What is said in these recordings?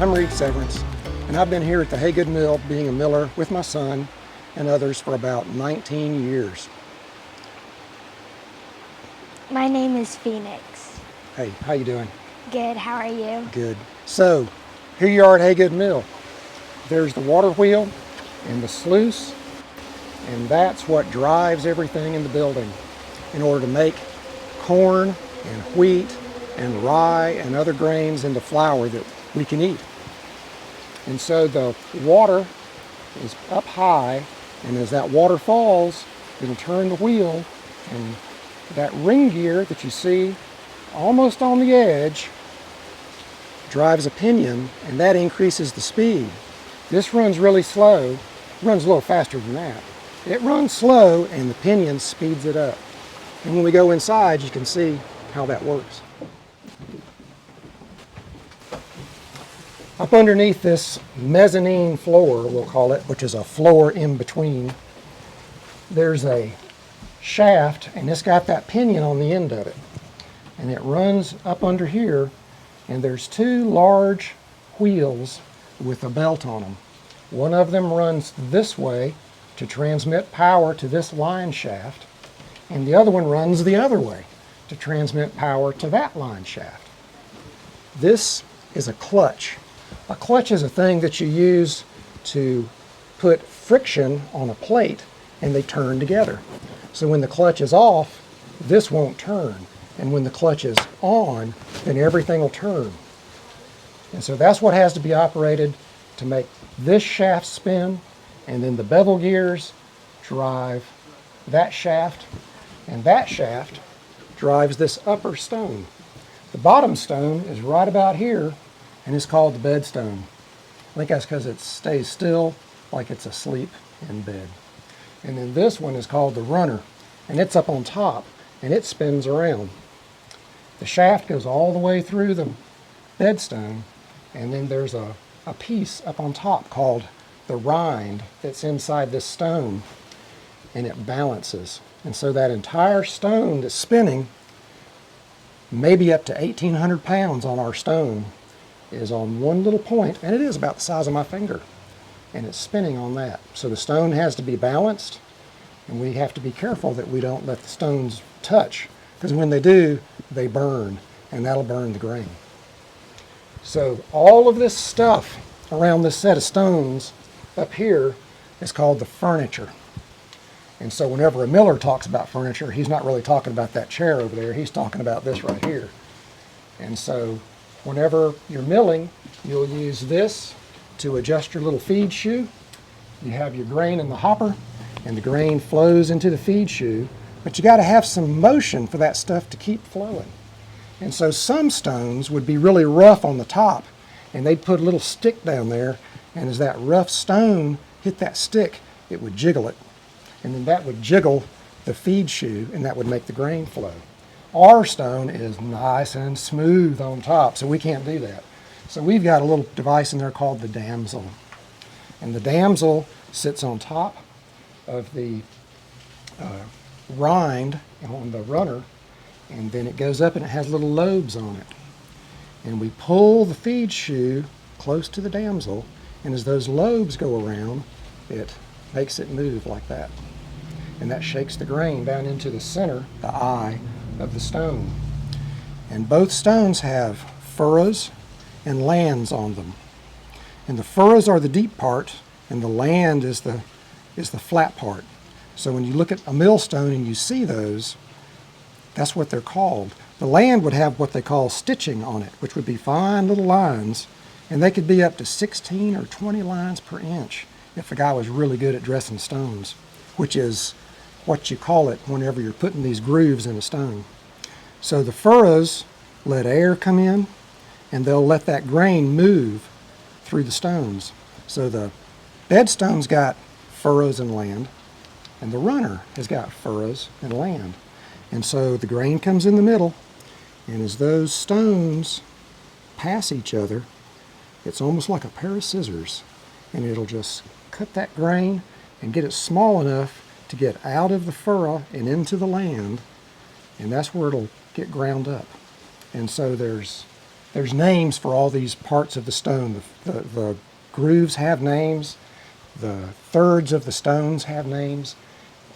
I'm Reed Severance, and I've been here at the Hagood Mill being a miller with my son and others for about 19 years. My name is Phoenix. Hey, how you doing? Good, how are you? Good. So, here you are at Hagood Mill. There's the water wheel and the sluice, and that's what drives everything in the building in order to make corn and wheat and rye and other grains into flour that we can eat. And so the water is up high, and as that water falls, it'll turn the wheel, and that ring gear that you see almost on the edge drives a pinion, and that increases the speed. This runs really slow, runs a little faster than that. It runs slow, and the pinion speeds it up. And when we go inside, you can see how that works. Up underneath this mezzanine floor, we'll call it, which is a floor in between, there's a shaft, and it's got that pinion on the end of it. And it runs up under here, and there's two large wheels with a belt on them. One of them runs this way to transmit power to this line shaft, and the other one runs the other way to transmit power to that line shaft. This is a clutch. A clutch is a thing that you use to put friction on a plate and they turn together. So when the clutch is off, this won't turn. And when the clutch is on, then everything will turn. And so that's what has to be operated to make this shaft spin, and then the bevel gears drive that shaft, and that shaft drives this upper stone. The bottom stone is right about here, and it's called the bed stone. I think that's because it stays still like it's asleep in bed. And then this one is called the runner, and it's up on top, and it spins around. The shaft goes all the way through the bed stone, and then there's a piece up on top called the rind that's inside this stone, and it balances. And so that entire stone that's spinning, maybe up to 1,800 pounds on our stone, is on one little point, and it is about the size of my finger, and it's spinning on that. So the stone has to be balanced, and we have to be careful that we don't let the stones touch, because when they do, they burn, and that'll burn the grain. So all of this stuff around this set of stones up here is called the furniture. And so whenever a miller talks about furniture, he's not really talking about that chair over there, he's talking about this right here. And so whenever you're milling, you'll use this to adjust your little feed shoe. You have your grain in the hopper, and the grain flows into the feed shoe, but you got to have some motion for that stuff to keep flowing. And so some stones would be really rough on the top, and they'd put a little stick down there, and as that rough stone hit that stick, it would jiggle it. And then that would jiggle the feed shoe, and that would make the grain flow. Our stone is nice and smooth on top, so we can't do that. So we've got a little device in there called the damsel. And the damsel sits on top of the rind on the runner, and then it goes up and it has little lobes on it. And we pull the feed shoe close to the damsel, and as those lobes go around, it makes it move like that. And that shakes the grain down into the center, the eye of the stone. And both stones have furrows and lands on them. And the furrows are the deep part, and the land is the flat part. So when you look at a millstone and you see those, that's what they're called. The land would have what they call stitching on it, which would be fine little lines, and they could be up to 16 or 20 lines per inch if a guy was really good at dressing stones, which is what you call it whenever you're putting these grooves in a stone. So the furrows let air come in, and they'll let that grain move through the stones. So the bed stone's got furrows and land, and the runner has got furrows and land. And so the grain comes in the middle, and as those stones pass each other, it's almost like a pair of scissors, and it'll just cut that grain and get it small enough to get out of the furrow and into the land, and that's where it'll get ground up. And so there's there's names for all these parts of the stone. The grooves have names. The thirds of the stones have names,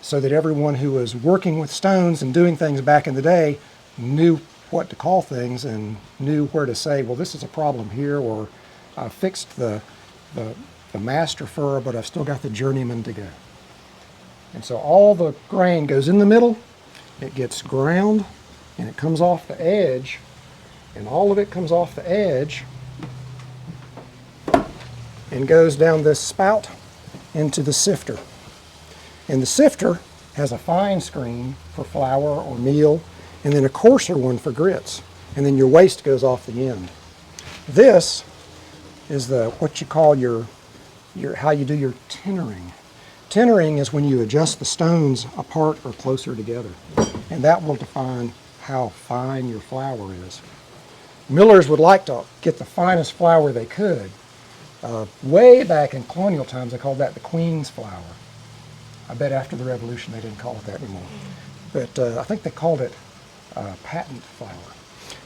so that everyone who was working with stones and doing things back in the day knew what to call things and knew where to say, well, this is a problem here, or I fixed the master furrow, but I've still got the journeyman to go. And so all the grain goes in the middle, it gets ground, and it comes off the edge, and all of it comes off the edge and goes down this spout into the sifter. And the sifter has a fine screen for flour or meal, and then a coarser one for grits. And then your waste goes off the end. This is what you call how you do your tinnering. Tinnering is when you adjust the stones apart or closer together. And that will define how fine your flour is. Millers would like to get the finest flour they could. Way back in colonial times, they called that the Queen's flour. I bet after the Revolution they didn't call it that anymore. But I think they called it patent flour.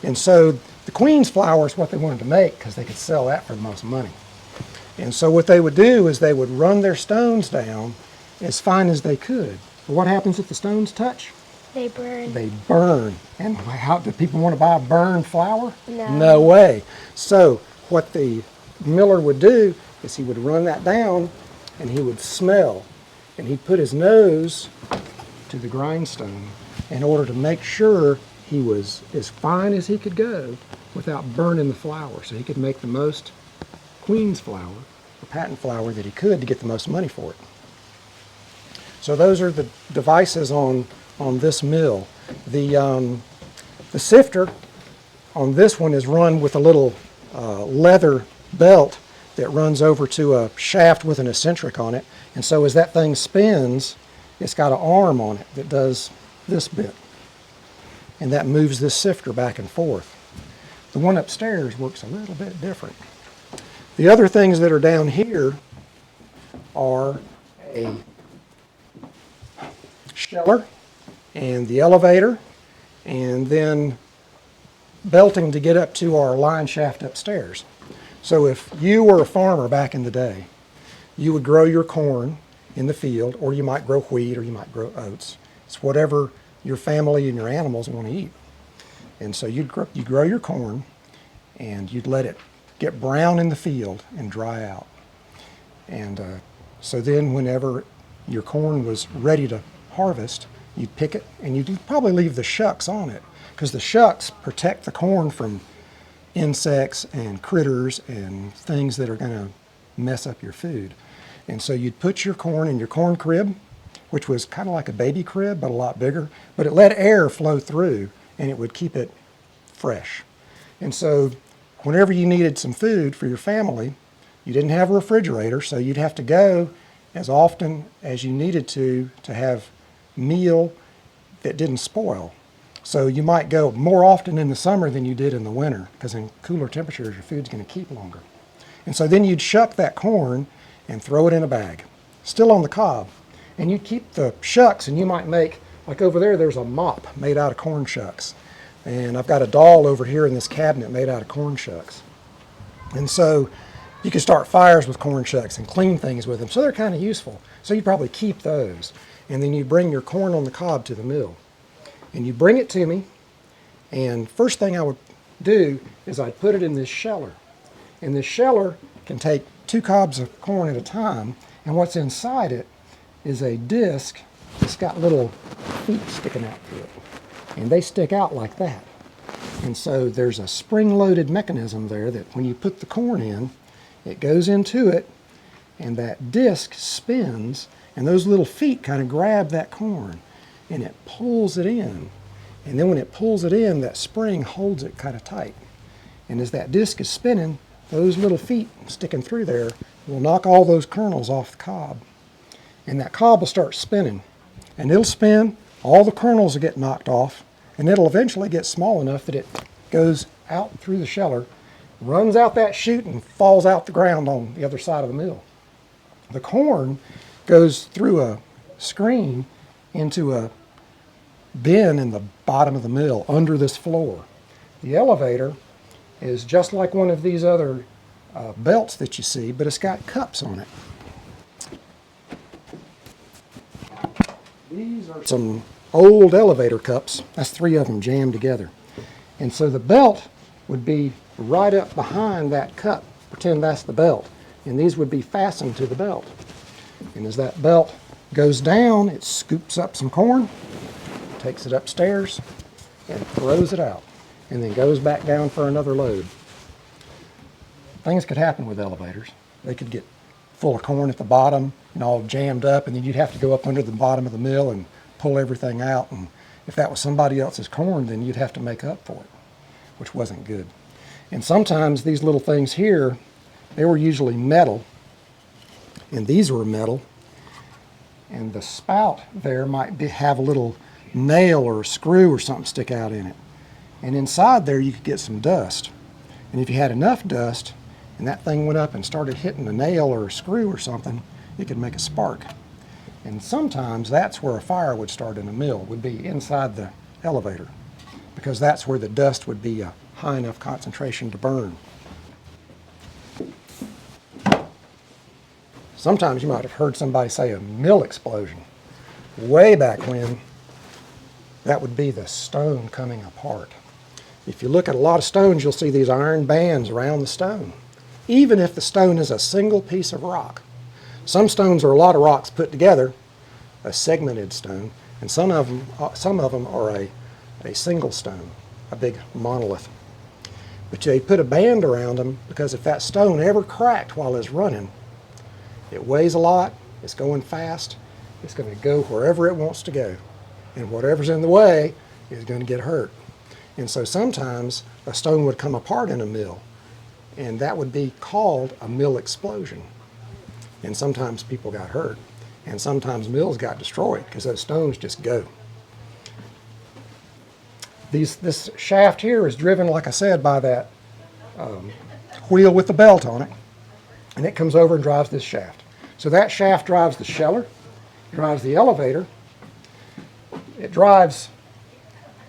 And so the Queen's flour is what they wanted to make because they could sell that for the most money. And so what they would do is they would run their stones down as fine as they could. But what happens if the stones touch? They burn. They burn. And how do people want to buy burned flour? No. No way. So what the miller would do is he would run that down and he would smell. And he'd put his nose to the grindstone in order to make sure he was as fine as he could go without burning the flour. So he could make the most Queen's flour, the patent flour that he could to get the most money for it. So those are the devices on this mill. The sifter on this one is run with a little leather belt that runs over to a shaft with an eccentric on it. And so as that thing spins, it's got an arm on it that does this bit. And that moves this sifter back and forth. The one upstairs works a little bit different. The other things that are down here are a sheller and the elevator, and then belting to get up to our line shaft upstairs. So if you were a farmer back in the day, you would grow your corn in the field, or you might grow wheat, or you might grow oats. It's whatever your family and your animals want to eat. And so you'd grow your corn, and you'd let it get brown in the field and dry out. And so then whenever your corn was ready to harvest, you'd pick it, and you'd probably leave the shucks on it, because the shucks protect the corn from insects and critters and things that are going to mess up your food. And so you'd put your corn in your corn crib, which was kind of like a baby crib, but a lot bigger, but it let air flow through, and it would keep it fresh. And so whenever you needed some food for your family, you didn't have a refrigerator, so you'd have to go as often as you needed to have meal that didn't spoil. So you might go more often in the summer than you did in the winter, because in cooler temperatures your food's going to keep longer. And so then you'd shuck that corn and throw it in a bag, still on the cob. And you'd keep the shucks, and you might make, like over there's a mop made out of corn shucks. And I've got a doll over here in this cabinet made out of corn shucks. And so you can start fires with corn shucks and clean things with them. So they're kind of useful. So you probably keep those. And then you bring your corn on the cob to the mill. And you bring it to me, and first thing I would do is I'd put it in this sheller. And this sheller can take 2 cobs of corn at a time, and what's inside it is a disc that's got little feet sticking out through it. And they stick out like that. And so there's a spring-loaded mechanism there that when you put the corn in, it goes into it, and that disc spins, and those little feet kind of grab that corn, and it pulls it in. And then when it pulls it in, that spring holds it kind of tight. And as that disc is spinning, those little feet sticking through there will knock all those kernels off the cob. And that cob will start spinning. And it'll spin, all the kernels will get knocked off, and it'll eventually get small enough that it goes out through the sheller, runs out that chute, and falls out the ground on the other side of the mill. The corn goes through a screen into a bin in the bottom of the mill under this floor. The elevator is just like one of these other belts that you see, but it's got cups on it. These are some old elevator cups. That's 3 of them jammed together. And so the belt would be right up behind that cup. Pretend that's the belt. And these would be fastened to the belt. And as that belt goes down, it scoops up some corn, takes it upstairs, and throws it out. And then goes back down for another load. Things could happen with elevators. They could get full of corn at the bottom and all jammed up, and then you'd have to go up under the bottom of the mill and pull everything out. And if that was somebody else's corn, then you'd have to make up for it, which wasn't good. And sometimes these little things here, they were usually metal, and these were metal, and the spout there might have a little nail or a screw or something stick out in it. And inside there you could get some dust. And if you had enough dust and that thing went up and started hitting a nail or a screw or something, it could make a spark. And sometimes that's where a fire would start in a mill, would be inside the elevator, because that's where the dust would be a high enough concentration to burn. Sometimes you might have heard somebody say a mill explosion. Way back when, that would be the stone coming apart. If you look at a lot of stones, you'll see these iron bands around the stone, even if the stone is a single piece of rock. Some stones are a lot of rocks put together, a segmented stone, and some of them are a single stone, a big monolith. But they put a band around them because if that stone ever cracked while it's running, it weighs a lot, it's going fast, it's going to go wherever it wants to go. And whatever's in the way is going to get hurt. And so sometimes a stone would come apart in a mill, and that would be called a mill explosion. And sometimes people got hurt, and sometimes mills got destroyed because those stones just go. This shaft here is driven, like I said, by that wheel with the belt on it, and it comes over and drives this shaft. So that shaft drives the sheller, drives the elevator, it drives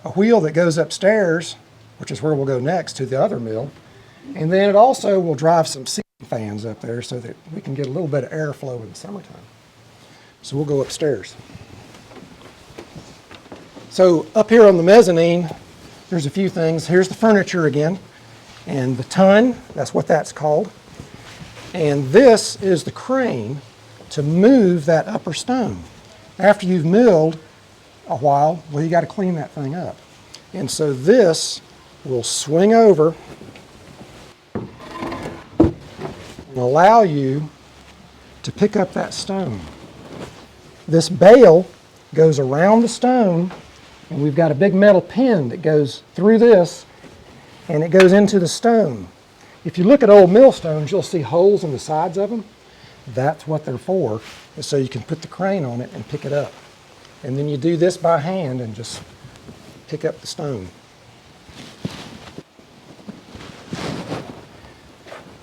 a wheel that goes upstairs, which is where we'll go next, to the other mill, and then it also will drive some ceiling fans up there so that we can get a little bit of airflow in the summertime. So we'll go upstairs. So up here on the mezzanine, there's a few things. Here's the furniture again, and the ton, that's what that's called. And this is the crane to move that upper stone. After you've milled a while, well, you got to clean that thing up. And so this will swing over and allow you to pick up that stone. This bale goes around the stone, and we've got a big metal pin that goes through this, and it goes into the stone. If you look at old millstones, you'll see holes in the sides of them. That's what they're for, is so you can put the crane on it and pick it up. And then you do this by hand and just pick up the stone.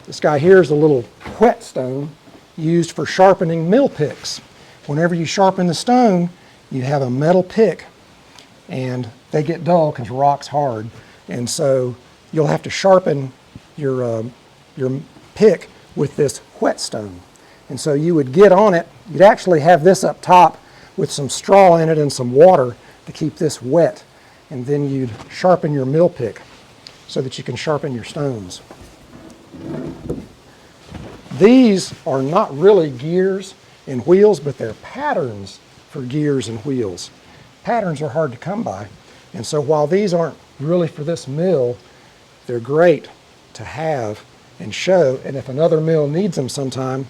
This guy here is a little whetstone used for sharpening mill picks. Whenever you sharpen the stone, you have a metal pick, and they get dull because rock's hard. And so you'll have to sharpen your pick with this whetstone. And so you would get on it, you'd actually have this up top with some straw in it and some water to keep this wet. And then you'd sharpen your mill pick so that you can sharpen your stones. These are not really gears and wheels, but they're patterns for gears and wheels. Patterns are hard to come by. And so while these aren't really for this mill, they're great to have and show. And if another mill needs them sometime,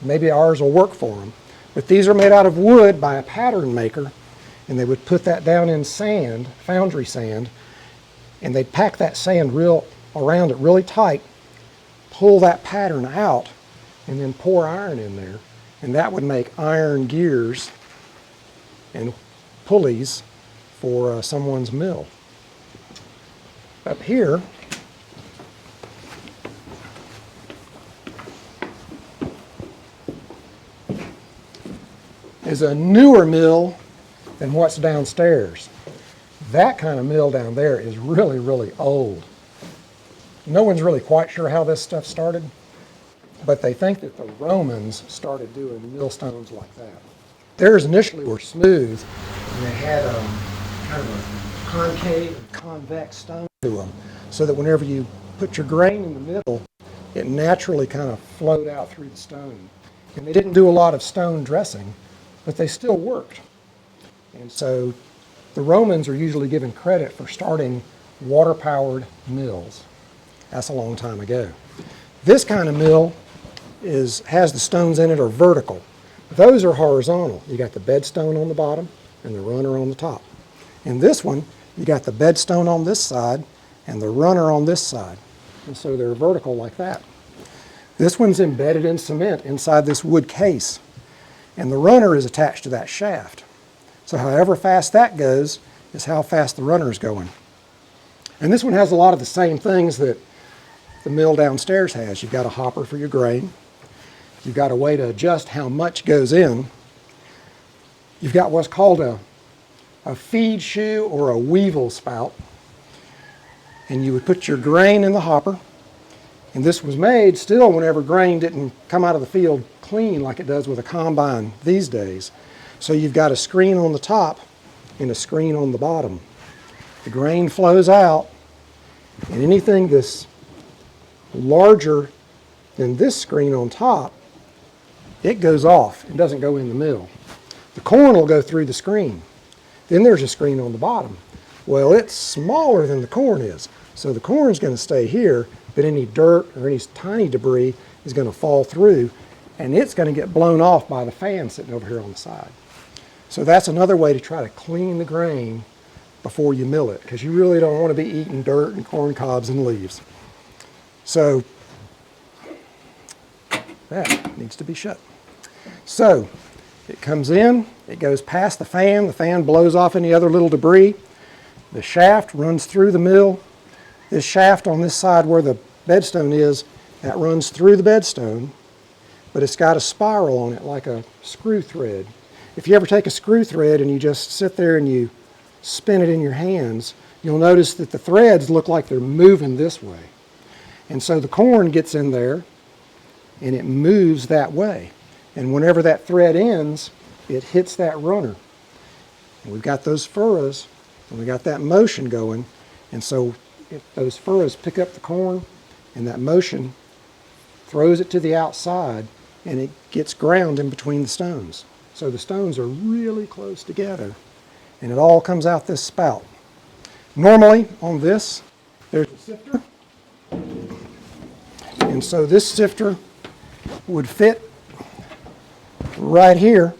maybe ours will work for them. But these are made out of wood by a pattern maker, and they would put that down in sand, foundry sand, and they'd pack that sand around it really tight, pull that pattern out, and then pour iron in there. And that would make iron gears and pulleys for someone's mill. Up here, is a newer mill than what's downstairs. That kind of mill down there is really, really old. No one's really quite sure how this stuff started, but they think that the Romans started doing millstones like that. Theirs initially were smooth, and they had kind of a concave and convex stone to them, so that whenever you put your grain in the middle, it naturally kind of flowed out through the stone. And they didn't do a lot of stone dressing, but they still worked. And so the Romans are usually given credit for starting water-powered mills. That's a long time ago. This kind of mill has the stones in it are vertical. Those are horizontal. You got the bedstone on the bottom and the runner on the top. In this one, you got the bedstone on this side and the runner on this side. And so they're vertical like that. This one's embedded in cement inside this wood case, and the runner is attached to that shaft. So however fast that goes is how fast the runner is going. And this one has a lot of the same things that the mill downstairs has. You've got a hopper for your grain. You've got a way to adjust how much goes in. You've got what's called a feed shoe or a weevil spout. And you would put your grain in the hopper. And this was made still whenever grain didn't come out of the field clean like it does with a combine these days. So you've got a screen on the top and a screen on the bottom. The grain flows out, and anything that's larger than this screen on top, it goes off. It doesn't go in the mill. The corn will go through the screen. Then there's a screen on the bottom. Well, it's smaller than the corn is. So the corn's going to stay here, but any dirt or any tiny debris is going to fall through, and it's going to get blown off by the fan sitting over here on the side. So that's another way to try to clean the grain before you mill it, because you really don't want to be eating dirt and corn cobs and leaves. So that needs to be shut. So it comes in, it goes past the fan blows off any other little debris. The shaft runs through the mill. This shaft on this side where the bedstone is, that runs through the bedstone, but it's got a spiral on it like a screw thread. If you ever take a screw thread and you just sit there and you spin it in your hands, you'll notice that the threads look like they're moving this way. And so the corn gets in there and it moves that way. And whenever that thread ends, it hits that runner. And we've got those furrows and we got that motion going. And so those furrows pick up the corn, and that motion throws it to the outside, and it gets ground in between the stones. So the stones are really close together, and it all comes out this spout. Normally on this, there's a sifter, and so this sifter would fit right here,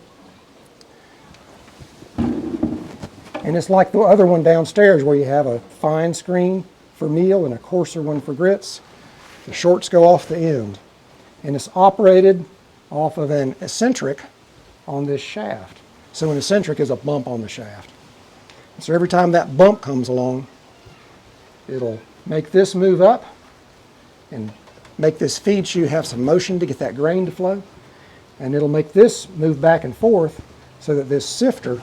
and it's like the other one downstairs where you have a fine screen for meal and a coarser one for grits. The shorts go off the end, and it's operated off of an eccentric on this shaft. So an eccentric is a bump on the shaft. So every time that bump comes along, it'll make this move up and make this feed shoe have some motion to get that grain to flow, and it'll make this move back and forth so that this sifter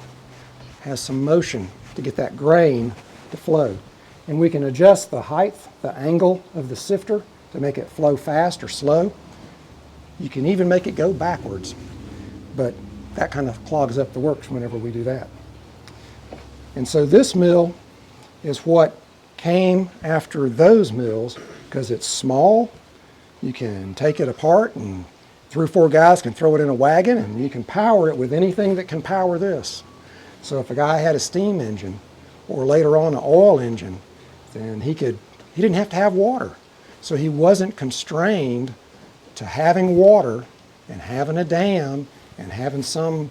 has some motion to get that grain to flow. And we can adjust the height, the angle of the sifter to make it flow fast or slow. You can even make it go backwards, but that kind of clogs up the works whenever we do that. And so this mill is what came after those mills because it's small. You can take it apart and 3 or 4 guys can throw it in a wagon, and you can power it with anything that can power this. So if a guy had a steam engine or later on an oil engine, then he didn't have to have water. So he wasn't constrained to having water and having a dam and having some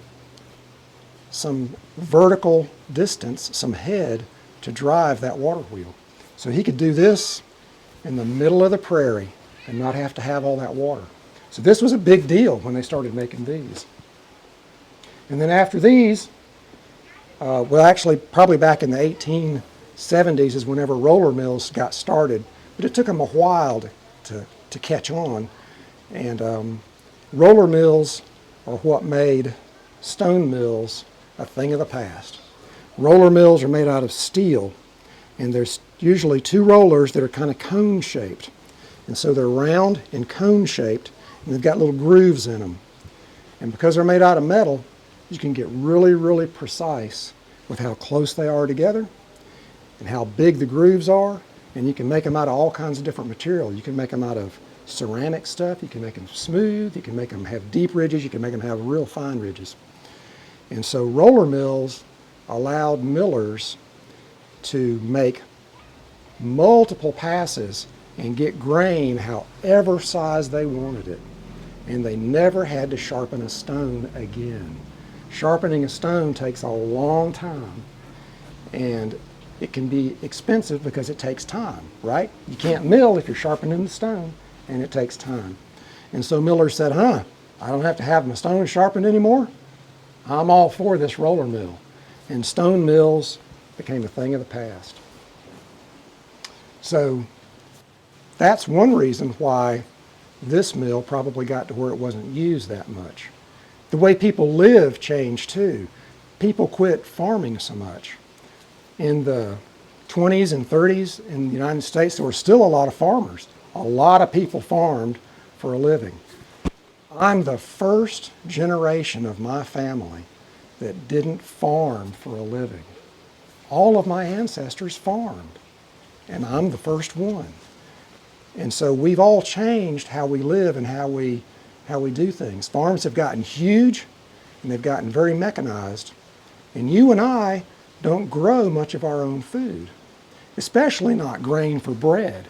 vertical distance, some head to drive that water wheel. So he could do this in the middle of the prairie and not have to have all that water. So this was a big deal when they started making these. And then after these, well, actually probably back in the 1870s is whenever roller mills got started, but it took them a while to catch on. And roller mills are what made stone mills a thing of the past. Roller mills are made out of steel, And there's usually two rollers that are kind of cone shaped. And so they're round and cone shaped, and they've got little grooves in them. And because they're made out of metal, you can get really, really precise with how close they are together and how big the grooves are. And you can make them out of all kinds of different material. You can make them out of ceramic stuff, you can make them smooth, you can make them have deep ridges, you can make them have real fine ridges. And so roller mills allowed millers to make multiple passes and get grain however size they wanted it. And they never had to sharpen a stone again. Sharpening a stone takes a long time, and it can be expensive because it takes time, right? You can't mill if you're sharpening the stone, and it takes time. And so millers said, I don't have to have my stone sharpened anymore. I'm all for this roller mill. And stone mills became a thing of the past. So that's one reason why this mill probably got to where it wasn't used that much. The way people live changed too. People quit farming so much. In the 20s and 30s in the United States, there were still a lot of farmers. A lot of people farmed for a living. I'm the first generation of my family that didn't farm for a living. All of my ancestors farmed, and I'm the first one. And so we've all changed how we live and how we do things. Farms have gotten huge, and they've gotten very mechanized. And you and I don't grow much of our own food, especially not grain for bread.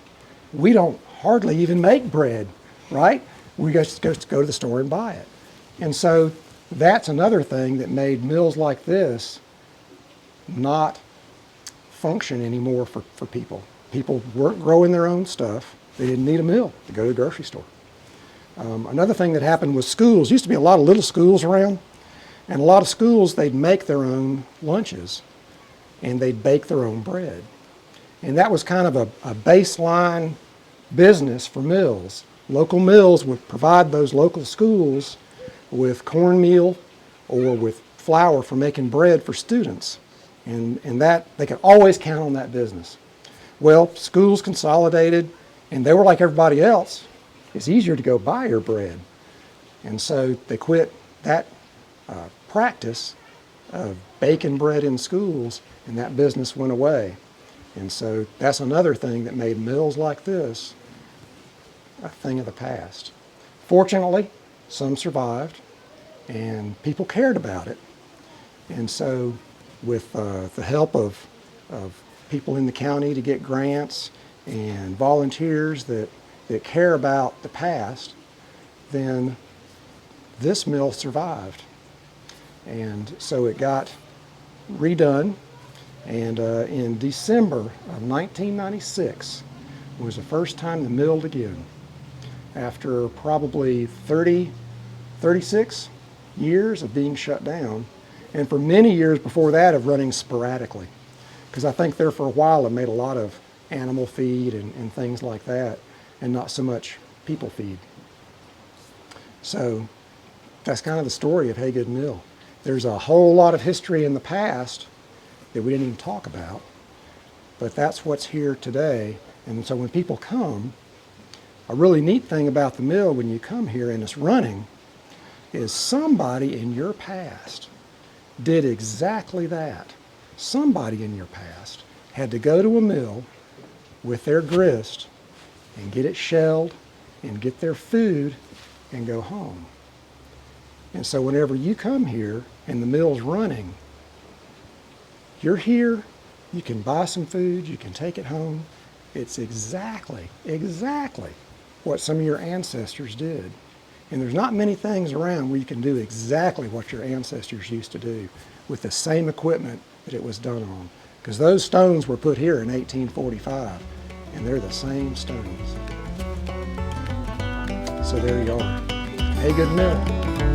We don't hardly even make bread, right? We just go to the store and buy it. And so that's another thing that made mills like this not function anymore for people. People weren't growing their own stuff. They didn't need a mill to go to the grocery store. Another thing that happened was schools. Used to be a lot of little schools around, and a lot of schools, they'd make their own lunches, and they'd bake their own bread. And that was kind of a baseline business for mills. Local mills would provide those local schools with cornmeal or with flour for making bread for students. And that they could always count on that business. Well, schools consolidated, and they were like everybody else. It's easier to go buy your bread. And so they quit that practice of baking bread in schools, and that business went away. And so that's another thing that made mills like this a thing of the past. Fortunately, some survived, and people cared about it. And so with the help of people in the county to get grants and volunteers that care about the past, then this mill survived. And so it got redone, and in December of 1996 was the first time the milled again, after probably 36 years of being shut down, and for many years before that of running sporadically. Because I think there for a while it made a lot of animal feed and things like that, and not so much people feed. So that's kind of the story of Hagood Mill. There's a whole lot of history in the past that we didn't even talk about, but that's what's here today. And so when people come, a really neat thing about the mill when you come here and it's running is somebody in your past did exactly that. Somebody in your past had to go to a mill with their grist and get it shelled and get their food and go home. And so whenever you come here and the mill's running, you're here, you can buy some food, you can take it home. It's exactly what some of your ancestors did. And there's not many things around where you can do exactly what your ancestors used to do with the same equipment that it was done on. Because those stones were put here in 1845, and they're the same stones. So there you are, Hagood Mill.